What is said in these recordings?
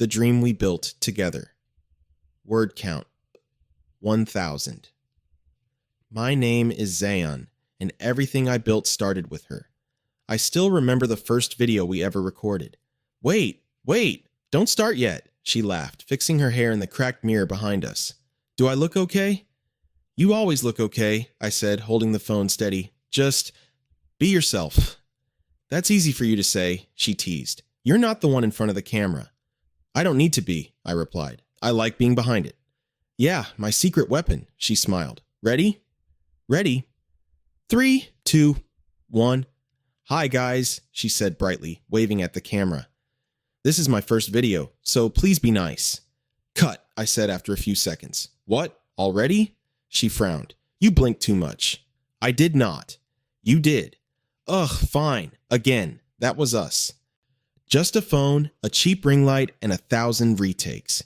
the dream we built together. Word count, 1,000. My name is Zayon, and everything I built started with her. I still remember the first video we ever recorded. Wait, don't start yet, she laughed, fixing her hair in the cracked mirror behind us. Do I look okay? You always look okay, I said, holding the phone steady. Just be yourself. That's easy for you to say, she teased. You're not the one in front of the camera. I don't need to be, I replied. I like being behind it. Yeah, my secret weapon, she smiled. Ready? Ready. 3, 2, 1. Hi, guys, she said brightly, waving at the camera. This is my first video, so please be nice. Cut, I said after a few seconds. What? Already? She frowned. You blinked too much. I did not. You did. Ugh, fine. Again, that was us. Just a phone, a cheap ring light, and 1,000 retakes.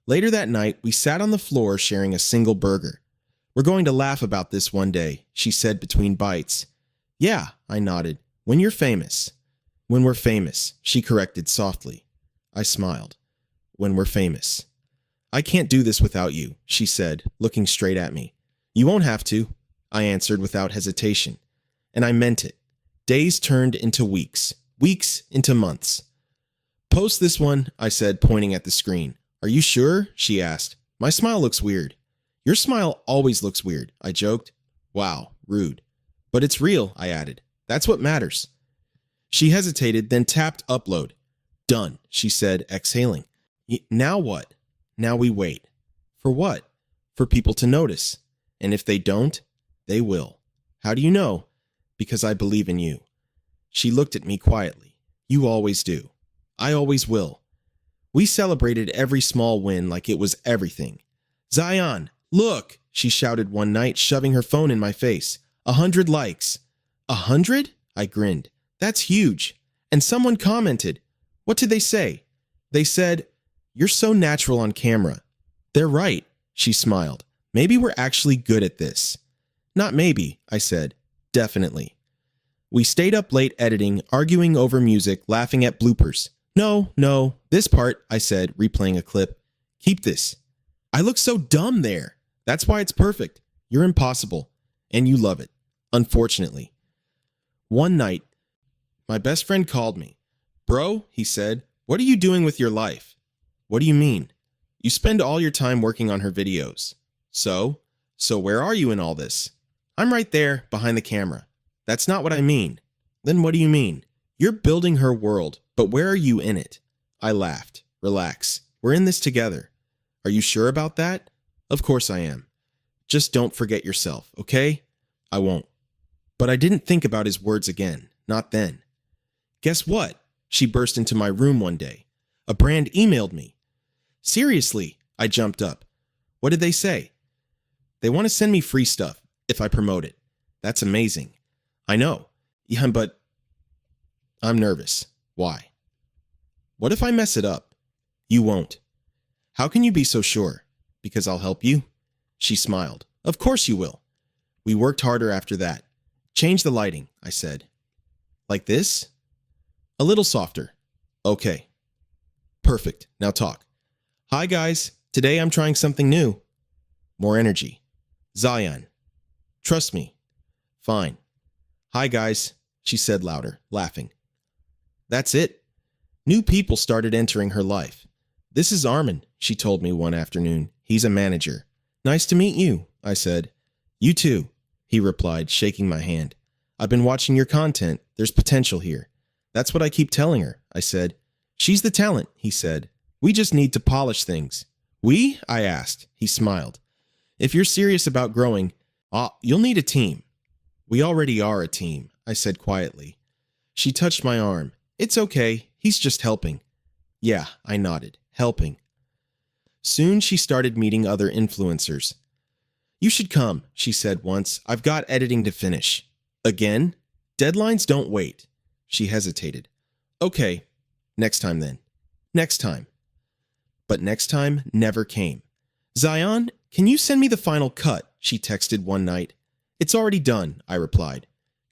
Later that night, we sat on the floor sharing a single burger. We're going to laugh about this one day, she said between bites. Yeah, I nodded. When you're famous. When we're famous, she corrected softly. I smiled. When we're famous. I can't do this without you, she said, looking straight at me. You won't have to, I answered without hesitation. And I meant it. Days turned into weeks. Weeks into months. Post this one, I said, pointing at the screen. Are you sure? She asked. My smile looks weird. Your smile always looks weird, I joked. Wow, rude. But it's real, I added. That's what matters. She hesitated, then tapped upload. Done, she said, exhaling. Now what? Now we wait. For what? For people to notice. And if they don't, they will. How do you know? Because I believe in you. She looked at me quietly. You always do. I always will. We celebrated every small win like it was everything. Zion, look, she shouted one night, shoving her phone in my face. 100 likes. 100? I grinned. That's huge. And someone commented. What did they say? They said, you're so natural on camera. They're right, she smiled. Maybe we're actually good at this. Not maybe, I said. Definitely. We stayed up late editing, arguing over music, laughing at bloopers. No, this part, I said, replaying a clip. Keep this. I look so dumb there. That's why it's perfect. You're impossible. And you love it. Unfortunately. One night, my best friend called me. Bro, he said, what are you doing with your life? What do you mean? You spend all your time working on her videos. So where are you in all this? I'm right there, behind the camera. That's not what I mean. Then what do you mean? You're building her world, but where are you in it? I laughed. Relax. We're in this together. Are you sure about that? Of course I am. Just don't forget yourself, okay? I won't. But I didn't think about his words again. Not then. Guess what? She burst into my room one day. A brand emailed me. Seriously, I jumped up. What did they say? They want to send me free stuff if I promote it. That's amazing. I know. Yeah, but I'm nervous. Why? What if I mess it up? You won't. How can you be so sure? Because I'll help you? She smiled. Of course you will. We worked harder after that. Change the lighting, I said. Like this? A little softer. Okay. Perfect. Now talk. Hi guys. Today I'm trying something new. More energy. Zion. Trust me. Fine. Hi guys, she said louder, laughing. That's it. New people started entering her life. This is Armin, she told me one afternoon. He's a manager. Nice to meet you, I said. You too, he replied, shaking my hand. I've been watching your content. There's potential here. That's what I keep telling her, I said. She's the talent, he said. We just need to polish things. We? I asked. He smiled. If you're serious about growing, you'll need a team. We already are a team, I said quietly. She touched my arm. It's okay. He's just helping. Yeah, I nodded. Helping. Soon she started meeting other influencers. You should come, she said once. I've got editing to finish. Again? Deadlines don't wait. She hesitated. Okay, next time then. Next time. But next time never came. Zion, can you send me the final cut? She texted one night. It's already done, I replied.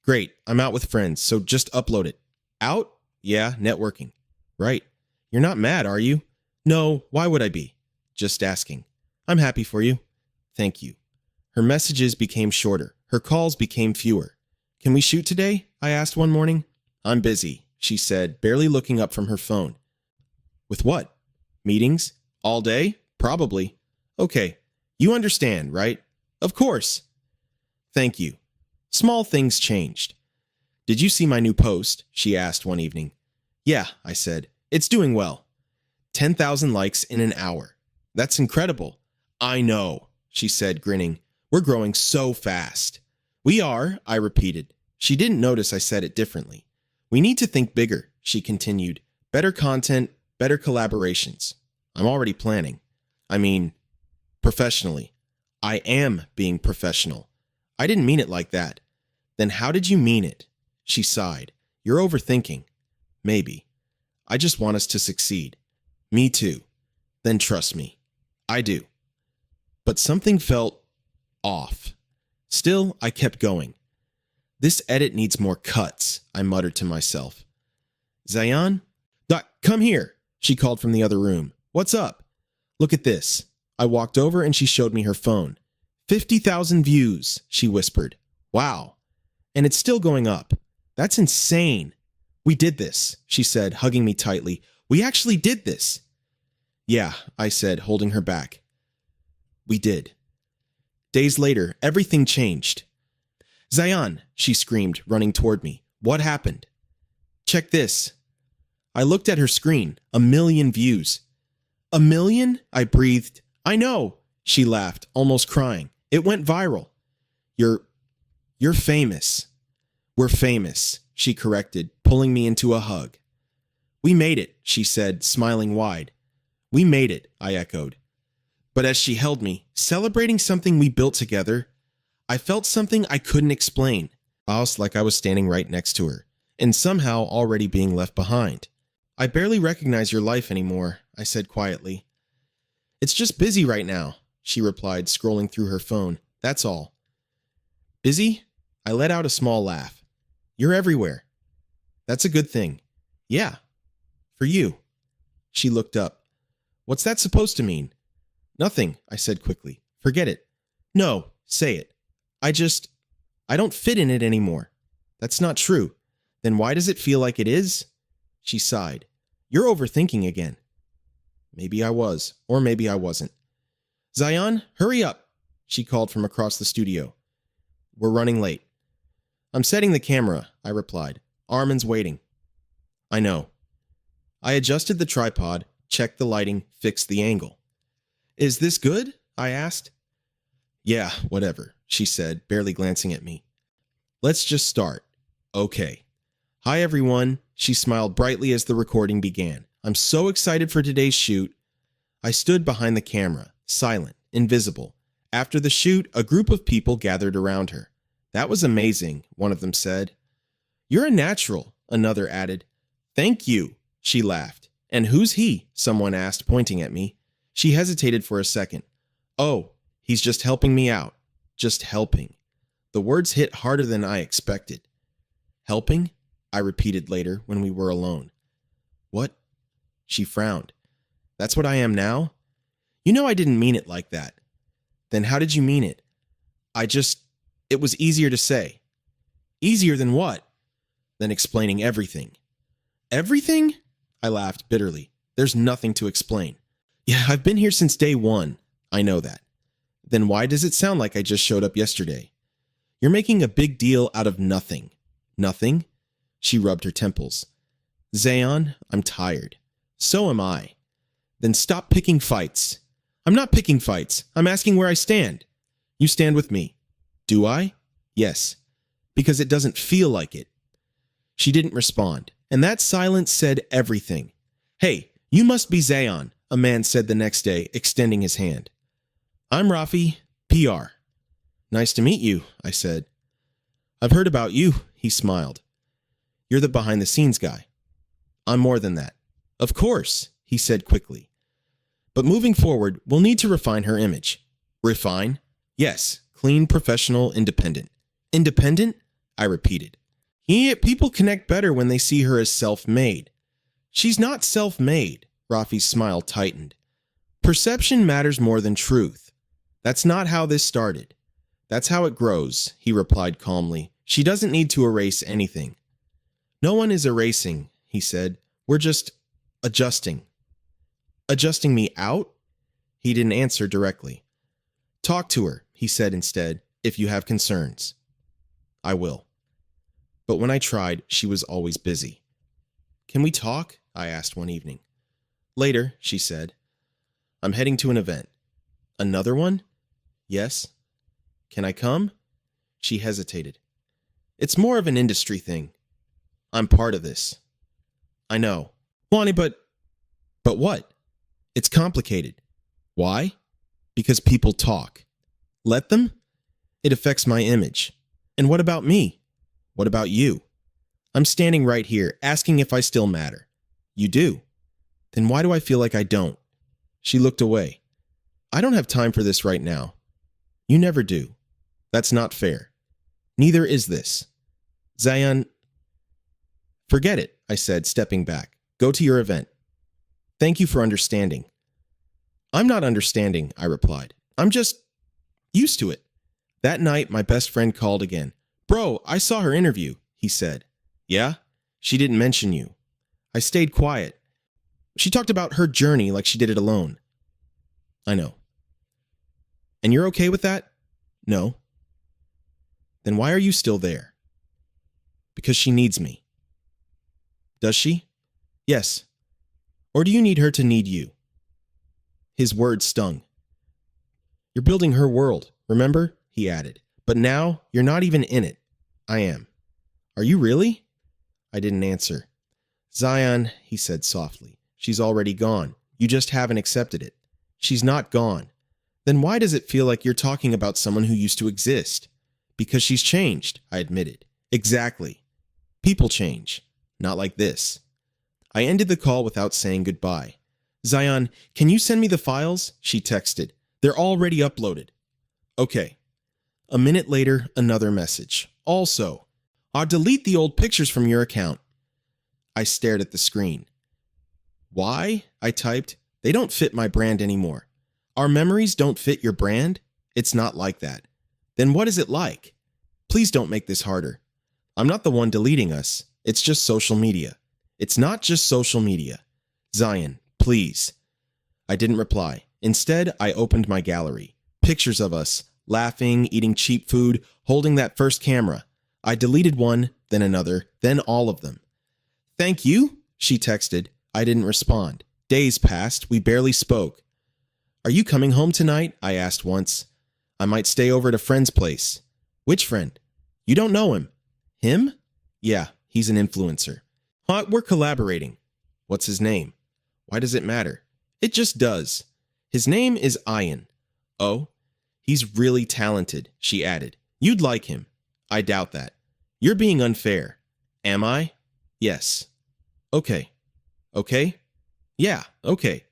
Great, I'm out with friends, so just upload it. Out? Yeah, networking. Right. You're not mad, are you? No, why would I be? Just asking. I'm happy for you. Thank you. Her messages became shorter. Her calls became fewer. Can we shoot today? I asked one morning. I'm busy, she said, barely looking up from her phone. With what? Meetings? All day? Probably. Okay. You understand, right? Of course. Thank you. Small things changed. Did you see my new post? She asked one evening. Yeah, I said. It's doing well. 10,000 likes in an hour. That's incredible. I know, she said, grinning. We're growing so fast. We are, I repeated. She didn't notice I said it differently. We need to think bigger, she continued. Better content, better collaborations. I'm already planning. I mean, professionally. I am being professional. I didn't mean it like that. Then how did you mean it? She sighed. You're overthinking. Maybe. I just want us to succeed. Me too. Then trust me. I do. But something felt off. Still, I kept going. This edit needs more cuts, I muttered to myself. Zayan? Come here, she called from the other room. What's up? Look at this. I walked over and she showed me her phone. 50,000 views, she whispered. Wow. And it's still going up. That's insane. We did this, she said, hugging me tightly. We actually did this. Yeah, I said, holding her back. We did. Days later, everything changed. Zayan, she screamed, running toward me. What happened? Check this. I looked at her screen. 1 million views. 1 million? I breathed. I know, she laughed, almost crying. It went viral. You're famous. We're famous, she corrected, pulling me into a hug. We made it, she said, smiling wide. We made it, I echoed. But as she held me, celebrating something we built together, I felt something I couldn't explain. Almost like I was standing right next to her, and somehow already being left behind. I barely recognize your life anymore, I said quietly. It's just busy right now, she replied, scrolling through her phone. That's all. Busy? I let out a small laugh. You're everywhere. That's a good thing. Yeah. For you. She looked up. What's that supposed to mean? Nothing, I said quickly. Forget it. No, say it. I don't fit in it anymore. That's not true. Then why does it feel like it is? She sighed. You're overthinking again. Maybe I was, or maybe I wasn't. Zayan, hurry up, she called from across the studio. We're running late. I'm setting the camera, I replied. Armin's waiting. I know. I adjusted the tripod, checked the lighting, fixed the angle. Is this good? I asked. Yeah, whatever, she said, barely glancing at me. Let's just start. Okay. Hi, everyone. She smiled brightly as the recording began. I'm so excited for today's shoot. I stood behind the camera, silent, invisible. After the shoot, a group of people gathered around her. That was amazing, one of them said. You're a natural, another added. Thank you, she laughed. And who's he? Someone asked, pointing at me. She hesitated for a second. Oh, he's just helping me out. Just helping. The words hit harder than I expected. Helping? I repeated later when we were alone. What? She frowned. That's what I am now? You know I didn't mean it like that. Then how did you mean it? It was easier to say. Easier than what? Than explaining everything. Everything? I laughed bitterly. There's nothing to explain. Yeah, I've been here since day one. I know that. Then why does it sound like I just showed up yesterday? You're making a big deal out of nothing. Nothing? She rubbed her temples. Zayan, I'm tired. So am I. Then stop picking fights. I'm not picking fights. I'm asking where I stand. You stand with me. Do I? Yes. Because it doesn't feel like it. She didn't respond, and that silence said everything. Hey, you must be Zayan, a man said the next day, extending his hand. I'm Rafi, PR. Nice to meet you, I said. I've heard about you, he smiled. You're the behind-the-scenes guy. I'm more than that. Of course, he said quickly. But moving forward, we'll need to refine her image. Refine? Yes, clean, professional, independent. Independent? I repeated. People connect better when they see her as self-made. She's not self-made, Rafi's smile tightened. Perception matters more than truth. That's not how this started. That's how it grows, he replied calmly. She doesn't need to erase anything. No one is erasing, he said. We're just adjusting. Adjusting me out? He didn't answer directly. Talk to her, he said instead, if you have concerns. I will. But when I tried, she was always busy. Can we talk? I asked one evening. Later, she said. I'm heading to an event. Another one? Yes. Can I come? She hesitated. It's more of an industry thing. I'm part of this. I know. Lonnie, but what? It's complicated. Why? Because people talk. Let them? It affects my image. And what about me? What about you? I'm standing right here, asking if I still matter. You do. Then why do I feel like I don't? She looked away. I don't have time for this right now. You never do. That's not fair. Neither is this. Zayan. Forget it, I said, stepping back. Go to your event. Thank you for understanding. I'm not understanding, I replied. I'm just used to it. That night, my best friend called again. Bro, I saw her interview, he said. Yeah? She didn't mention you. I stayed quiet. She talked about her journey like she did it alone. I know. And you're okay with that? No. Then why are you still there? Because she needs me. Does she? Yes. Or do you need her to need you? His words stung. You're building her world, remember? He added. But now, you're not even in it. I am. Are you really? I didn't answer. Zion, he said softly. She's already gone. You just haven't accepted it. She's not gone. Then why does it feel like you're talking about someone who used to exist? Because she's changed, I admitted. Exactly. People change. Not like this. I ended the call without saying goodbye. Zion, can you send me the files? She texted. They're already uploaded. Okay. A minute later, another message. Also, I'll delete the old pictures from your account. I stared at the screen. Why? I typed. They don't fit my brand anymore. Our memories don't fit your brand? It's not like that. Then what is it like? Please don't make this harder. I'm not the one deleting us. It's just social media. It's not just social media. Zion, please. I didn't reply. Instead, I opened my gallery. Pictures of us, laughing, eating cheap food, holding that first camera. I deleted one, then another, then all of them. Thank you, she texted. I didn't respond. Days passed. We barely spoke. Are you coming home tonight? I asked once. I might stay over at a friend's place. Which friend? You don't know him. Him? Yeah, he's an influencer. We're collaborating. What's his name? Why does it matter? It just does. His name is Ian. Oh? He's really talented, she added. You'd like him. I doubt that. You're being unfair. Am I? Yes. Okay. Okay? Yeah, okay.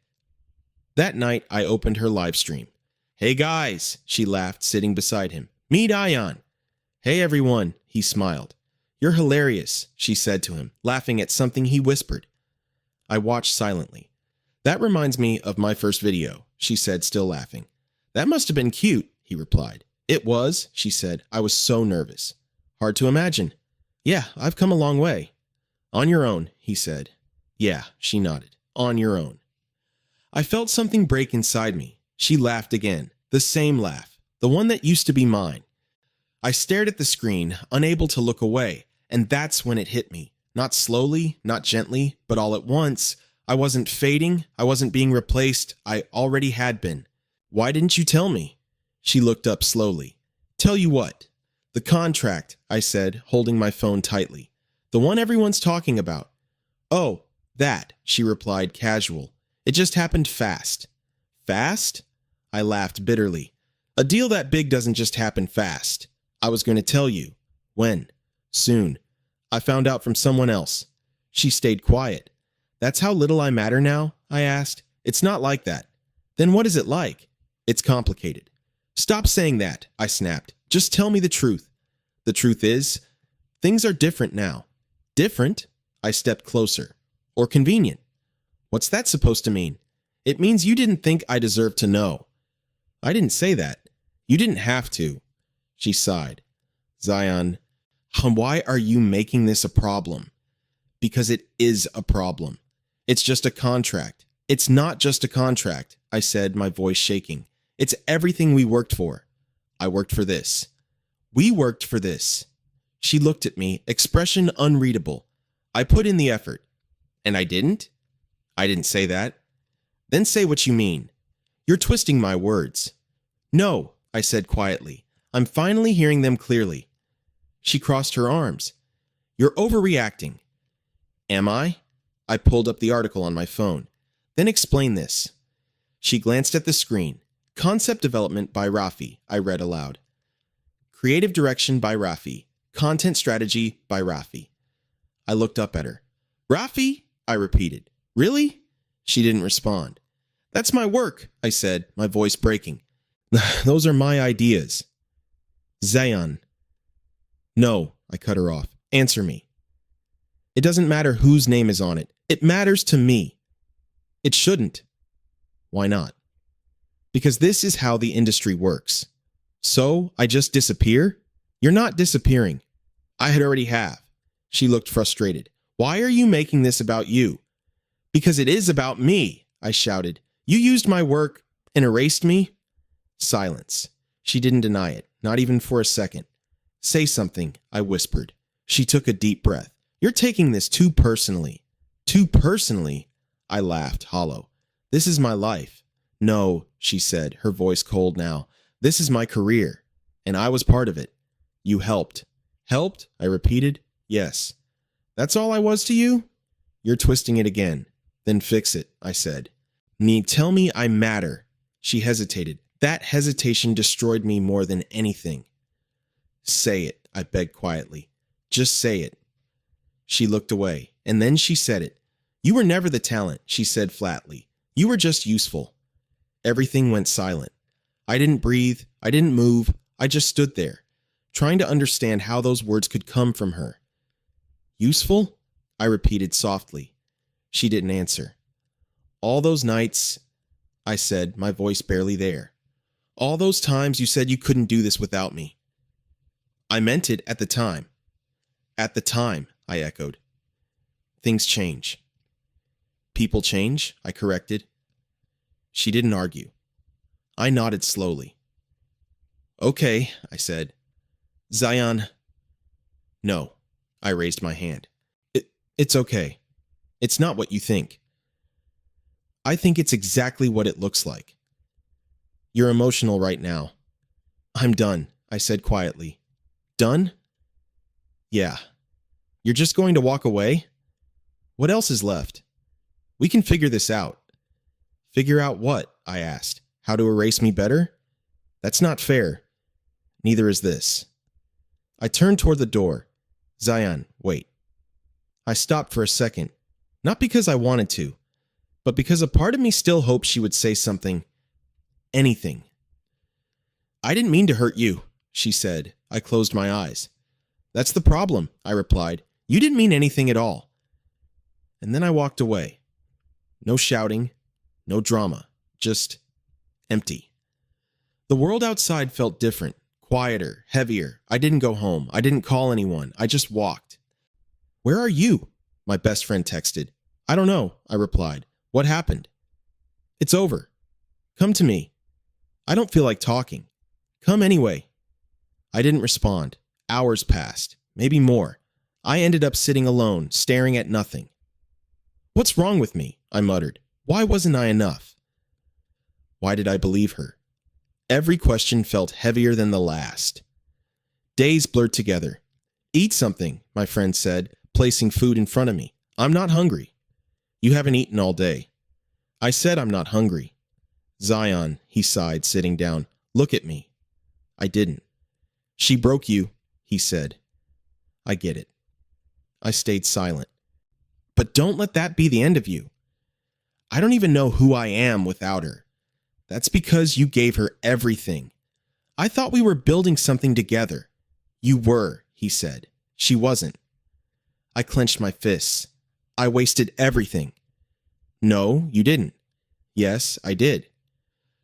That night, I opened her live stream. Hey guys, she laughed, sitting beside him. Meet Ion. Hey everyone, he smiled. You're hilarious, she said to him, laughing at something he whispered. I watched silently. That reminds me of my first video, she said, still laughing. That must have been cute, he replied. It was, she said. I was so nervous. Hard to imagine. Yeah, I've come a long way. On your own, he said. Yeah, she nodded. On your own. I felt something break inside me. She laughed again. The same laugh. The one that used to be mine. I stared at the screen, unable to look away, and that's when it hit me. Not slowly, not gently, but all at once. I wasn't fading. I wasn't being replaced. I already had been. Why didn't you tell me? She looked up slowly. Tell you what? The contract, I said, holding my phone tightly. The one everyone's talking about. Oh, that, she replied, casual. It just happened fast. Fast? I laughed bitterly. A deal that big doesn't just happen fast. I was going to tell you. When? Soon. I found out from someone else. She stayed quiet. That's how little I matter now? I asked. It's not like that. Then what is it like? It's complicated. Stop saying that, I snapped. Just tell me the truth. The truth is, things are different now. Different? I stepped closer. Or convenient. What's that supposed to mean? It means you didn't think I deserved to know. I didn't say that. You didn't have to. She sighed. Zion, why are you making this a problem? Because it is a problem. It's just a contract. It's not just a contract, I said, my voice shaking. It's everything we worked for. I worked for this. We worked for this. She looked at me, expression unreadable. I put in the effort. And I didn't? I didn't say that. Then say what you mean. You're twisting my words. No, I said quietly. I'm finally hearing them clearly. She crossed her arms. You're overreacting. Am I? I pulled up the article on my phone. Then explain this. She glanced at the screen. Concept development by Rafi, I read aloud. Creative direction by Rafi. Content strategy by Rafi. I looked up at her. Rafi? I repeated. Really? She didn't respond. That's my work, I said, my voice breaking. Those are my ideas. Zayan. No, I cut her off. Answer me. It doesn't matter whose name is on it. It matters to me. It shouldn't. Why not? Because this is how the industry works. So, I just disappear? You're not disappearing. I had already have. She looked frustrated. Why are you making this about you? Because it is about me, I shouted. You used my work and erased me? Silence. She didn't deny it, not even for a second. Say something, I whispered. She took a deep breath. You're taking this too personally. Too personally? I laughed, hollow. This is my life. No, she said, her voice cold now. This is my career, and I was part of it. You helped. Helped? I repeated. Yes. That's all I was to you? You're twisting it again. Then fix it, I said. Tell me I matter. She hesitated. That hesitation destroyed me more than anything. Say it, I begged quietly. Just say it. She looked away, and then she said it. You were never the talent, she said flatly. You were just useful. Everything went silent. I didn't breathe. I didn't move. I just stood there, trying to understand how those words could come from her. Useful? I repeated softly. She didn't answer. All those nights, I said, my voice barely there. All those times you said you couldn't do this without me. I meant it at the time. At the time, I echoed. Things change. People change, I corrected. She didn't argue. I nodded slowly. Okay, I said. Zion. No, I raised my hand. It's okay. It's not what you think. I think it's exactly what it looks like. You're emotional right now. I'm done, I said quietly. Done? Yeah. You're just going to walk away? What else is left? We can figure this out. Figure out what? I asked. How to erase me better? That's not fair. Neither is this. I turned toward the door. Zion, wait. I stopped for a second, not because I wanted to, but because a part of me still hoped she would say something. Anything. I didn't mean to hurt you, she said. I closed my eyes. That's the problem, I replied. You didn't mean anything at all. And then I walked away. No shouting, no drama, just empty. The world outside felt different, quieter, heavier. I didn't go home. I didn't call anyone. I just walked. Where are you? My best friend texted. I don't know, I replied. What happened? It's over. Come to me. I don't feel like talking. Come anyway. I didn't respond. Hours passed, maybe more. I ended up sitting alone, staring at nothing. What's wrong with me? I muttered. Why wasn't I enough? Why did I believe her? Every question felt heavier than the last. Days blurred together. Eat something, my friend said, placing food in front of me. I'm not hungry. You haven't eaten all day. I said I'm not hungry. Zion, he sighed, sitting down. Look at me. I didn't. She broke you, he said. I get it. I stayed silent. But don't let that be the end of you. I don't even know who I am without her. That's because you gave her everything. I thought we were building something together. You were, he said. She wasn't. I clenched my fists. I wasted everything. No, you didn't. Yes, I did.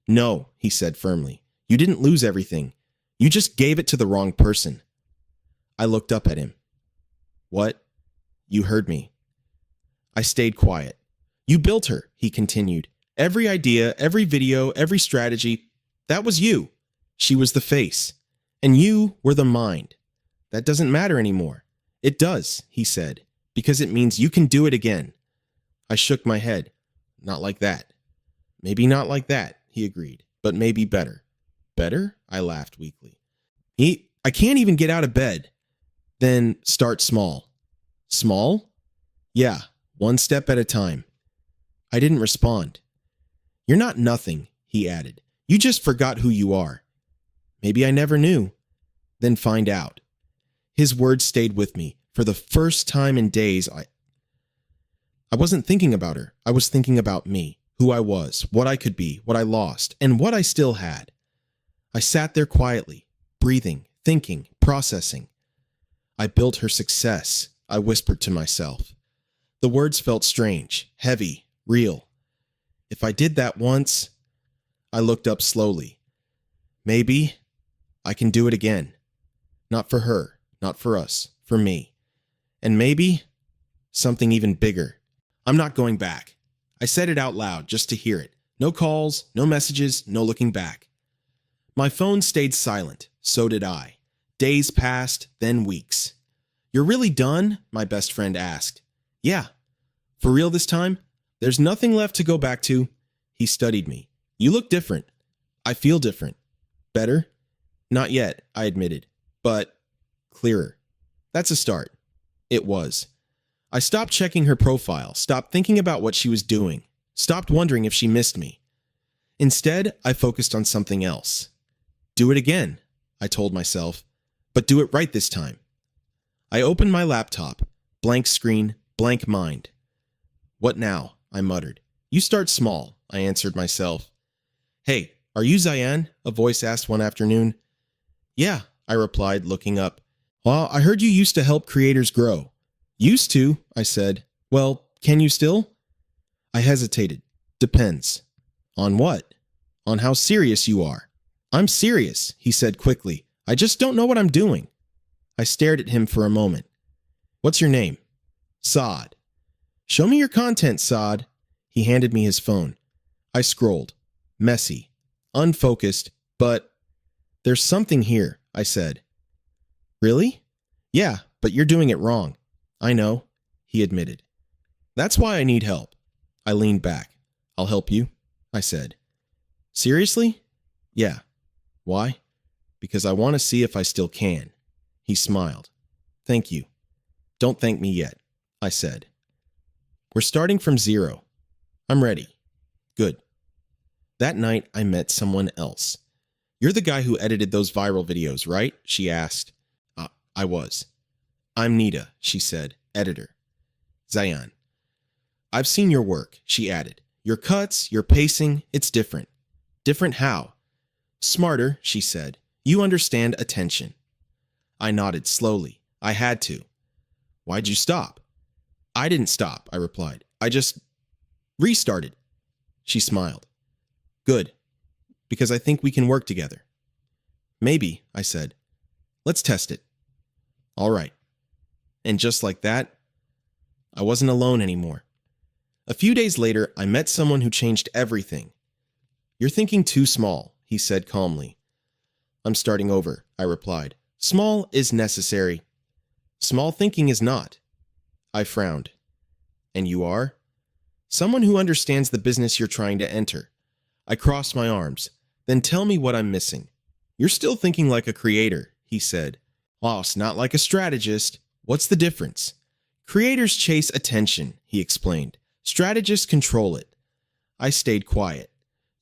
No, he said firmly. You didn't lose everything. You just gave it to the wrong person. I looked up at him. What? You heard me. I stayed quiet. You built her, he continued. Every idea, every video, every strategy, that was you. She was the face. And you were the mind. That doesn't matter anymore. It does, he said, because it means you can do it again. I shook my head. Not like that. Maybe not like that, he agreed, but maybe better. Better? I laughed weakly. I can't even get out of bed. Then start small. Small? Yeah, one step at a time. I didn't respond. You're not nothing, he added. You just forgot who you are. Maybe I never knew. Then find out. His words stayed with me. For the first time in days, I wasn't thinking about her. I was thinking about me, who I was, what I could be, what I lost, and what I still had. I sat there quietly, breathing, thinking, processing. I built her success, I whispered to myself. The words felt strange, heavy, real. If I did that once, I looked up slowly. Maybe I can do it again. Not for her, not for us, for me. And maybe something even bigger. I'm not going back. I said it out loud just to hear it. No calls, no messages, no looking back. My phone stayed silent. So did I. Days passed, then weeks. You're really done? My best friend asked. Yeah. For real this time? There's nothing left to go back to. He studied me. You look different. I feel different. Better? Not yet, I admitted. But clearer. That's a start. It was. I stopped checking her profile, stopped thinking about what she was doing, stopped wondering if she missed me. Instead, I focused on something else. Do it again, I told myself, but do it right this time. I opened my laptop, blank screen, blank mind. What now? I muttered. You start small, I answered myself. Hey, are you Zayan? A voice asked one afternoon. Yeah, I replied, looking up. Well, I heard you used to help creators grow. Used to, I said. Well, can you still? I hesitated. Depends. On what? On how serious you are. I'm serious, he said quickly. I just don't know what I'm doing. I stared at him for a moment. What's your name? Saad. Show me your content, Saad. He handed me his phone. I scrolled. Messy. Unfocused, but there's something here, I said. Really? Yeah, but you're doing it wrong. I know, he admitted. That's why I need help. I leaned back. I'll help you, I said. Seriously? Yeah. Why? Because I want to see if I still can. He smiled. Thank you. Don't thank me yet, I said. We're starting from zero. I'm ready. Good. That night, I met someone else. You're the guy who edited those viral videos, right? She asked. I was. I'm Nita, she said, editor. Zayan. I've seen your work, she added. Your cuts, your pacing, it's different. Different how? Smarter, she said. You understand attention. I nodded slowly. I had to. Why'd you stop? I didn't stop, I replied. I just restarted. She smiled. Good, because I think we can work together. Maybe, I said. Let's test it. All right. And just like that, I wasn't alone anymore. A few days later, I met someone who changed everything. You're thinking too small, he said calmly. I'm starting over, I replied. Small is necessary. Small thinking is not. I frowned. And you are? Someone who understands the business you're trying to enter. I crossed my arms. Then tell me what I'm missing. You're still thinking like a creator, he said. Boss, not like a strategist. What's the difference? Creators chase attention, he explained. Strategists control it. I stayed quiet.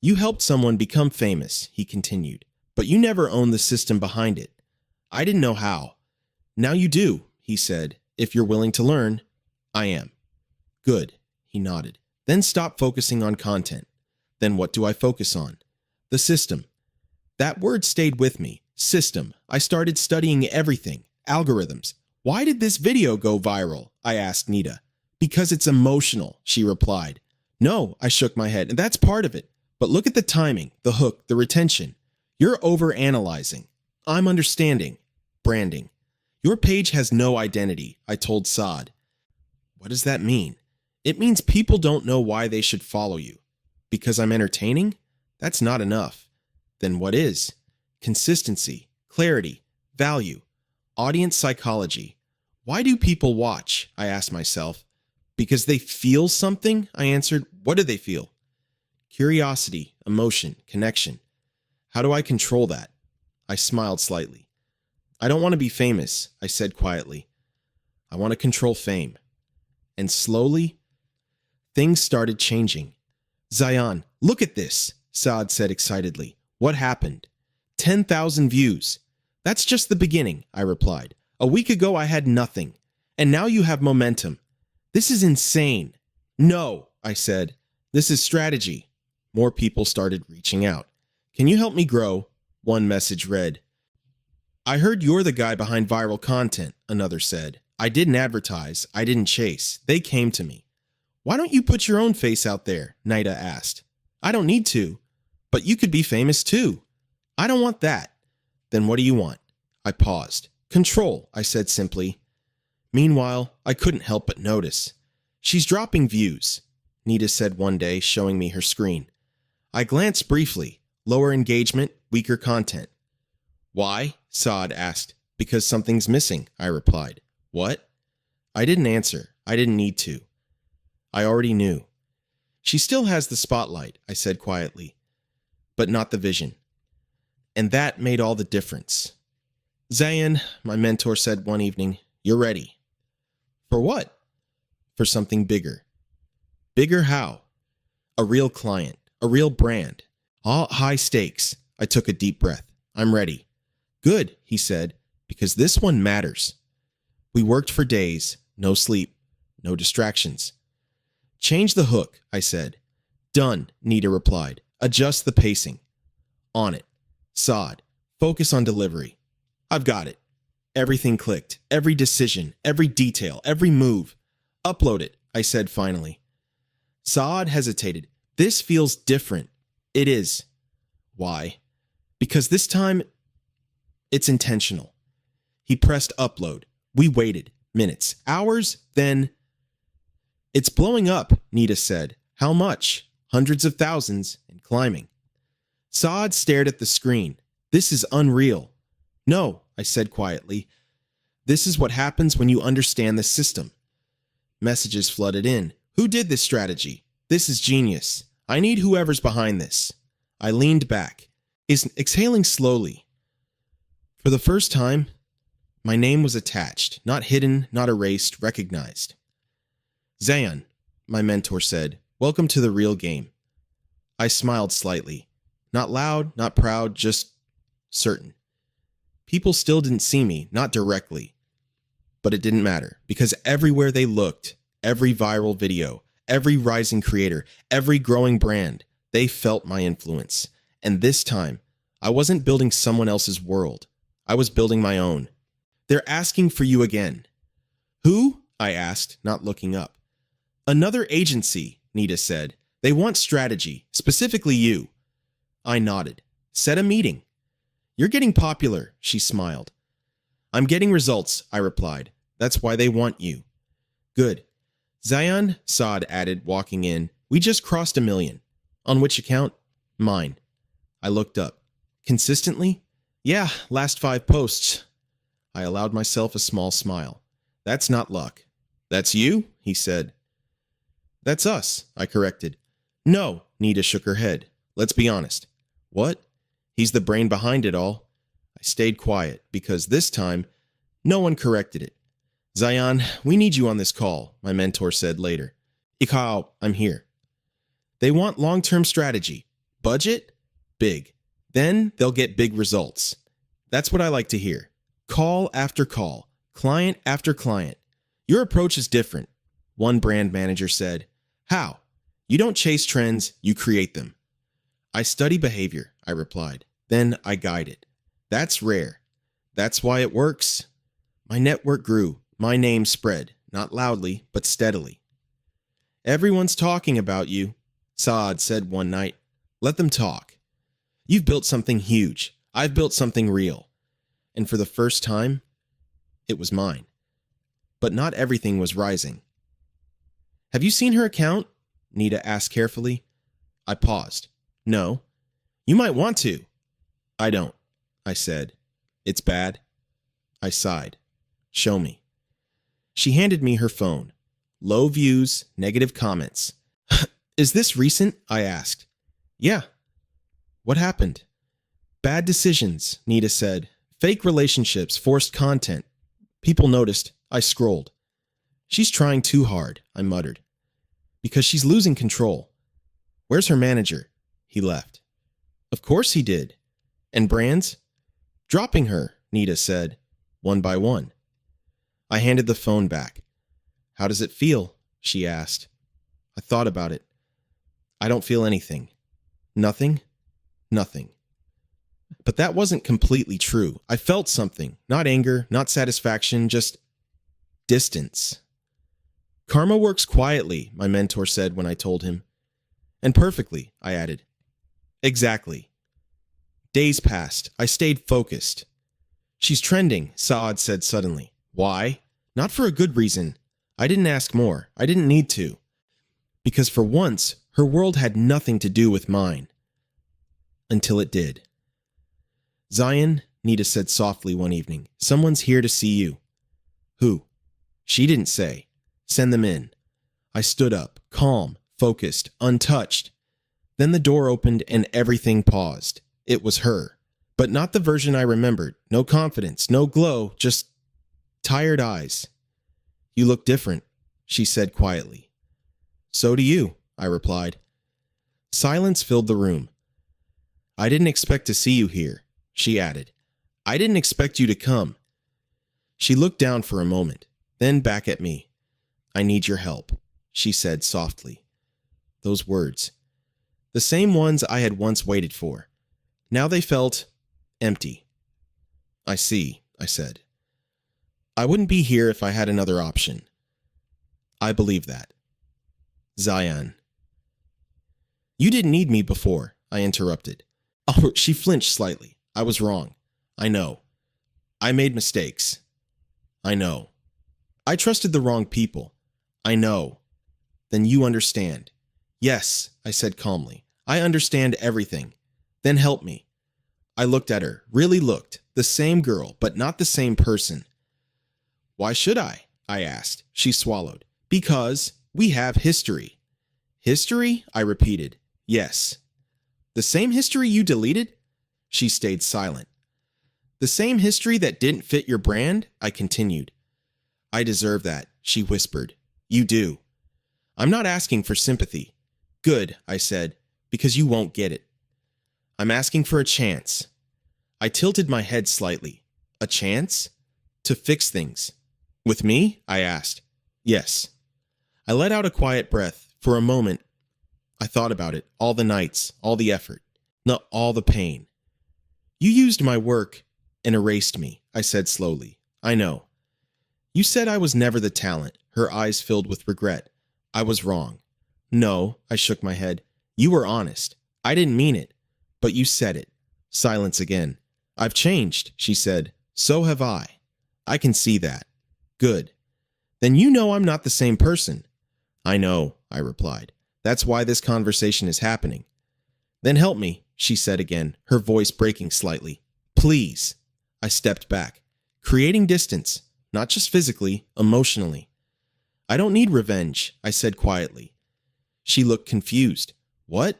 You helped someone become famous, he continued, but you never owned the system behind it. I didn't know how. Now you do, he said. If you're willing to learn, I am. Good, he nodded. Then stop focusing on content. Then what do I focus on? The system. That word stayed with me. System. I started studying everything. Algorithms. Why did this video go viral? I asked Nita. Because it's emotional, she replied. No, I shook my head, and that's part of it. But look at the timing, the hook, the retention. You're over-analyzing. I'm understanding. Branding. Your page has no identity, I told Saad. What does that mean? It means people don't know why they should follow you. Because I'm entertaining? That's not enough. Then what is? Consistency, clarity, value, audience psychology. Why do people watch? I asked myself. Because they feel something? I answered. What do they feel? Curiosity, emotion, connection. How do I control that? I smiled slightly. I don't want to be famous, I said quietly. I want to control fame. And slowly, things started changing. Zayan, look at this, Saad said excitedly. What happened? 10,000 views. That's just the beginning, I replied. A week ago I had nothing, and now you have momentum. This is insane. No, I said. This is strategy. More people started reaching out. Can you help me grow? One message read. I heard you're the guy behind viral content, another said. I didn't advertise. I didn't chase. They came to me. Why don't you put your own face out there? Naida asked. I don't need to. But you could be famous too. I don't want that. Then what do you want? I paused. Control, I said simply. Meanwhile, I couldn't help but notice. She's dropping views, Nita said one day, showing me her screen. I glanced briefly. Lower engagement, weaker content. Why? Saad asked. Because something's missing, I replied. What? I didn't answer. I didn't need to. I already knew. She still has the spotlight, I said quietly, but not the vision. And that made all the difference. Zayan, my mentor said one evening, you're ready. For what? For something bigger. Bigger how? A real client, a real brand. All high stakes. I took a deep breath. I'm ready. Good, he said, because this one matters. We worked for days, no sleep, no distractions. Change the hook, I said. Done, Nita replied. Adjust the pacing. On it. Saad, focus on delivery. I've got it. Everything clicked. Every decision, every detail, every move. Upload it, I said finally. Saad hesitated. This feels different. It is. Why? Because this time, it's intentional. He pressed upload. We waited. Minutes. Hours. Then... It's blowing up, Nita said. How much? Hundreds of thousands, and climbing. Saad stared at the screen. This is unreal. No, I said quietly. This is what happens when you understand the system. Messages flooded in. Who did this strategy? This is genius. I need whoever's behind this. I leaned back, exhaling slowly. For the first time, my name was attached, not hidden, not erased, recognized. Zayan, my mentor said, welcome to the real game. I smiled slightly. Not loud, not proud, just certain. People still didn't see me, not directly. But it didn't matter, because everywhere they looked, every viral video, every rising creator, every growing brand, they felt my influence. And this time, I wasn't building someone else's world. I was building my own. They're asking for you again. Who? I asked, not looking up. Another agency, Nita said. They want strategy, specifically you. I nodded. Set a meeting. You're getting popular, she smiled. I'm getting results, I replied. That's why they want you. Good. Zayan, Saad added, walking in. We just crossed 1 million. On which account? Mine. I looked up. Consistently? Yeah, last 5 posts. I allowed myself a small smile. That's not luck. That's you? He said. That's us, I corrected. No, Nita shook her head. Let's be honest. What? He's the brain behind it all. I stayed quiet, because this time, no one corrected it. Zayan, we need you on this call, my mentor said later. Ikao, I'm here. They want long-term strategy. Budget? Big. Then they'll get big results. That's what I like to hear. Call after call. Client after client. Your approach is different, one brand manager said. How? You don't chase trends, you create them. I study behavior, I replied. Then I guide it. That's rare. That's why it works. My network grew. My name spread, not loudly, but steadily. Everyone's talking about you, Saad said one night. Let them talk. You've built something huge. I've built something real. And for the first time, it was mine. But not everything was rising. Have you seen her account? Nita asked carefully. I paused. No. You might want to. I don't, I said. It's bad. I sighed. Show me. She handed me her phone. Low views, negative comments. Is this recent? I asked. Yeah. What happened? Bad decisions, Nita said. Fake relationships, forced content. People noticed. I scrolled. She's trying too hard, I muttered. Because she's losing control. Where's her manager? He left. Of course he did. And brands? Dropping her, Nita said, one by one. I handed the phone back. How does it feel? She asked. I thought about it. I don't feel anything. Nothing? Nothing. But that wasn't completely true. I felt something. Not anger, not satisfaction, just distance. Karma works quietly, my mentor said when I told him. And perfectly, I added. Exactly. Days passed. I stayed focused. She's trending, Saad said suddenly. Why? Not for a good reason. I didn't ask more. I didn't need to. Because for once, her world had nothing to do with mine. Until it did. Zion, Nita said softly one evening, someone's here to see you. Who? She didn't say. Send them in. I stood up, calm, focused, untouched. Then the door opened and everything paused. It was her. But not the version I remembered. No confidence, no glow, just tired eyes. You look different, she said quietly. So do you, I replied. Silence filled the room. I didn't expect to see you here, she added. I didn't expect you to come. She looked down for a moment, then back at me. I need your help, she said softly. Those words. The same ones I had once waited for. Now they felt empty. I see, I said. I wouldn't be here if I had another option. I believe that. Zion. You didn't need me before, I interrupted. Oh, she flinched slightly. I was wrong. I know. I made mistakes. I know. I trusted the wrong people. I know. Then you understand. Yes, I said calmly. I understand everything. Then help me. I looked at her, really looked, the same girl, but not the same person. Why should I? I asked. She swallowed. Because we have history. History? I repeated. Yes. The same history you deleted? She stayed silent. The same history that didn't fit your brand? I continued. I deserve that, she whispered. You do. I'm not asking for sympathy. Good, I said, because you won't get it. I'm asking for a chance. I tilted my head slightly. A chance? To fix things. With me? I asked. Yes. I let out a quiet breath. For a moment, I thought about it. All the nights, all the effort, not all the pain. You used my work and erased me, I said slowly. I know. You said I was never the talent. Her eyes filled with regret. I was wrong. No, I shook my head. You were honest. I didn't mean it. But you said it. Silence again. I've changed, she said. So have I. I can see that. Good. Then you know I'm not the same person. I know, I replied. That's why this conversation is happening. Then help me, she said again, her voice breaking slightly. Please. I stepped back, creating distance, not just physically, emotionally. I don't need revenge, I said quietly. She looked confused. What?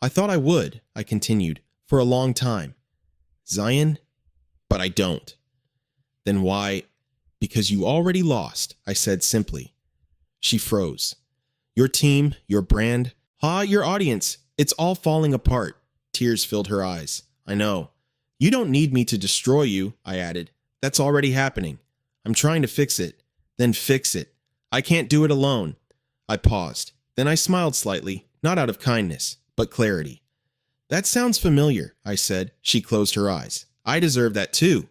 I thought I would, I continued, for a long time. Zion? But I don't. Then why? Because you already lost, I said simply. She froze. Your team, your brand, your audience, it's all falling apart. Tears filled her eyes. I know. You don't need me to destroy you, I added. That's already happening. I'm trying to fix it. Then fix it. I can't do it alone. I paused. Then I smiled slightly, not out of kindness, but clarity. That sounds familiar, I said. She closed her eyes. I deserve that too.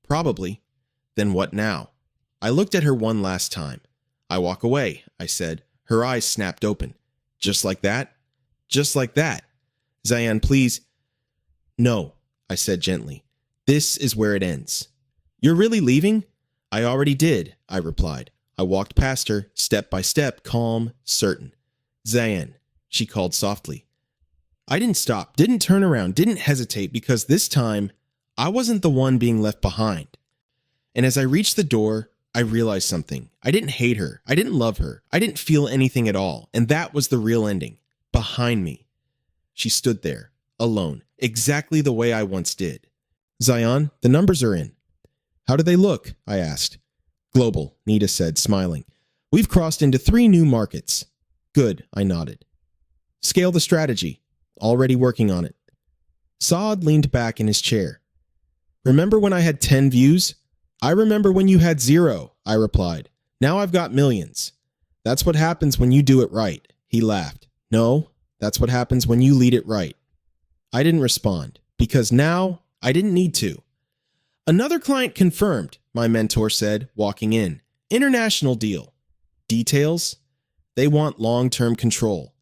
Probably. Then what now? I looked at her one last time. I walk away, I said. Her eyes snapped open. Just like that? Just like that. Zayan, please. No, I said gently. This is where it ends. You're really leaving? I already did, I replied. I walked past her, step by step, calm, certain. Zayan, she called softly. I didn't stop, didn't turn around, didn't hesitate, because this time, I wasn't the one being left behind. And as I reached the door, I realized something. I didn't hate her. I didn't love her. I didn't feel anything at all. And that was the real ending. Behind me. She stood there, alone, exactly the way I once did. Zayan, the numbers are in. How do they look? I asked. Global, Nita said, smiling. We've crossed into 3 new markets. Good, I nodded. Scale the strategy. Already working on it. Saad leaned back in his chair. Remember when I had 10 views? I remember when you had 0, I replied. Now I've got millions. That's what happens when you do it right. He laughed. No, that's what happens when you lead it right. I didn't respond, because now I didn't need to. Another client confirmed, my mentor said, walking in. International deal. Details? They want long-term control.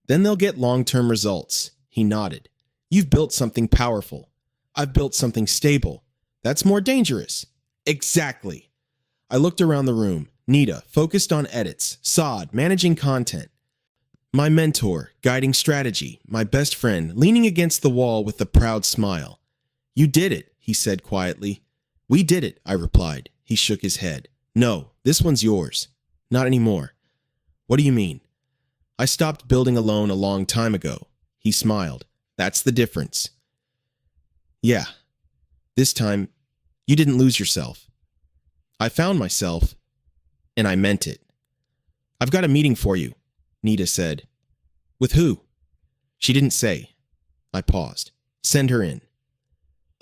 Then they'll get long-term results. He nodded. You've built something powerful. I've built something stable. That's more dangerous. Exactly. I looked around the room. Nita, focused on edits. Saad, managing content. My mentor, guiding strategy. My best friend, leaning against the wall with a proud smile. You did it, he said quietly. We did it, I replied. He shook his head. No, this one's yours. Not anymore. What do you mean? I stopped building alone a long time ago. He smiled. That's the difference. Yeah. This time, you didn't lose yourself. I found myself, and I meant it. I've got a meeting for you, Nita said. With who? She didn't say. I paused. Send her in.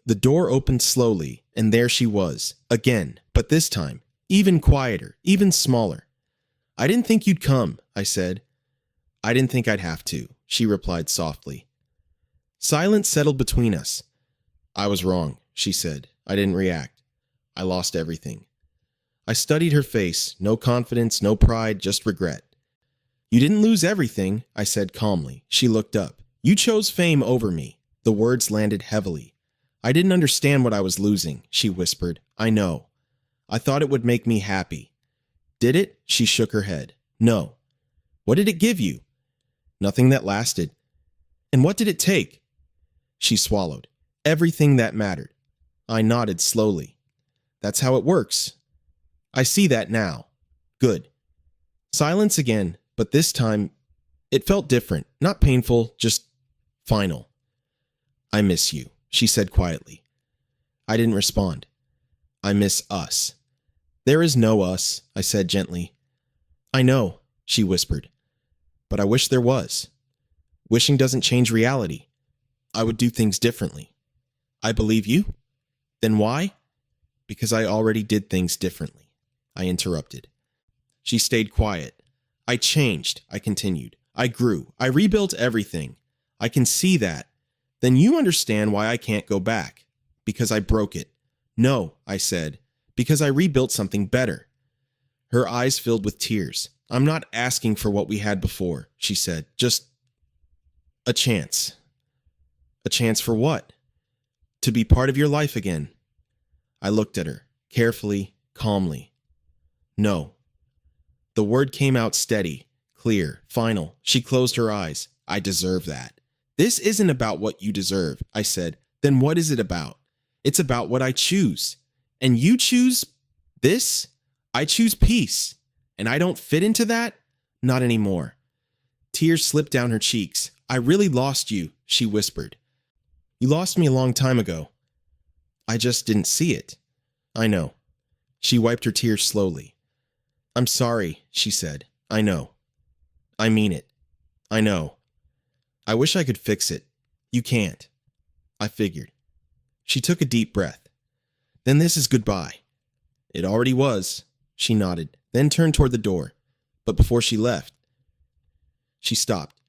The door opened slowly, and there she was, again, but this time, even quieter, even smaller. I didn't think you'd come, I said. I didn't think I'd have to, she replied softly. Silence settled between us. I was wrong, she said. I didn't react. I lost everything. I studied her face, no confidence, no pride, just regret. You didn't lose everything, I said calmly. She looked up. You chose fame over me. The words landed heavily. I didn't understand what I was losing, she whispered. I know. I thought it would make me happy. Did it? She shook her head. No. What did it give you? Nothing that lasted. And what did it take? She swallowed. Everything that mattered. I nodded slowly. That's how it works. I see that now. Good. Silence again, but this time it felt different, not painful, just final. I miss you, she said quietly. I didn't respond. I miss us. There is no us, I said gently. I know, she whispered, but I wish there was. Wishing doesn't change reality. I would do things differently. I believe you? Then why? Because I already did things differently, I interrupted. She stayed quiet. I changed, I continued. I grew. I rebuilt everything. I can see that. Then you understand why I can't go back. Because I broke it. No, I said. Because I rebuilt something better. Her eyes filled with tears. I'm not asking for what we had before, she said. Just a chance. A chance for what? To be part of your life again. I looked at her, carefully, calmly. No. The word came out steady, clear, final. She closed her eyes. I deserve that. This isn't about what you deserve, I said. Then what is it about? It's about what I choose. And you choose this? I choose peace. And I don't fit into that? Not anymore. Tears slipped down her cheeks. I really lost you, she whispered. You lost me a long time ago. I just didn't see it. I know. She wiped her tears slowly. I'm sorry, she said. I know. I mean it. I know. I wish I could fix it. You can't. I figured. She took a deep breath. Then this is goodbye. It already was. She nodded, then turned toward the door. But before she left, she stopped.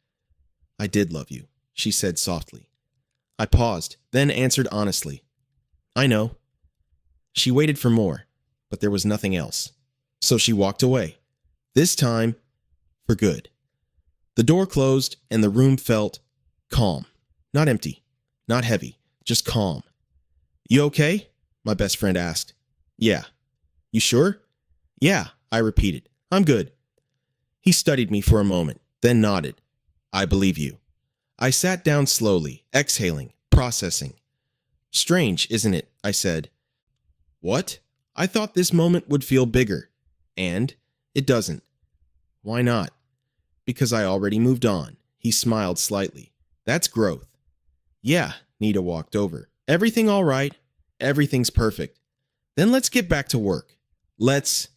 I did love you, she said softly. I paused, then answered honestly. I know. She waited for more, but there was nothing else. So she walked away. This time, for good. The door closed and the room felt calm. Not empty, not heavy, just calm. You okay? My best friend asked. Yeah. You sure? Yeah, I repeated. I'm good. He studied me for a moment, then nodded. I believe you. I sat down slowly, exhaling, processing. Strange, isn't it? I said. What? I thought this moment would feel bigger. And it doesn't. Why not? Because I already moved on. He smiled slightly. That's growth. Yeah, Nita walked over. Everything all right? Everything's perfect. Then let's get back to work. Let's...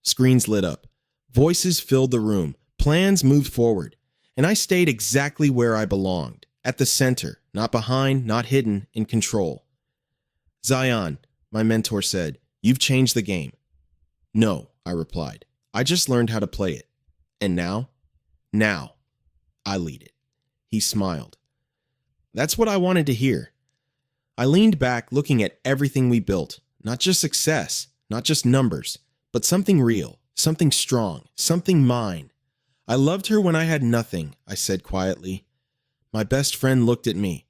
Screens lit up. Voices filled the room. Plans moved forward. And I stayed exactly where I belonged. At the center, not behind, not hidden, in control. Zion, my mentor said, you've changed the game. No, I replied. I just learned how to play it. And now? Now, I lead it. He smiled. That's what I wanted to hear. I leaned back, looking at everything we built. Not just success, not just numbers, but something real, something strong, something mine. I loved her when I had nothing, I said quietly. My best friend looked at me.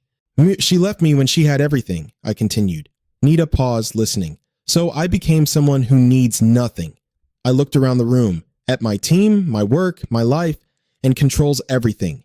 She left me when she had everything, I continued. Nita paused, listening. So I became someone who needs nothing. I looked around the room, at my team, my work, my life, and controls everything.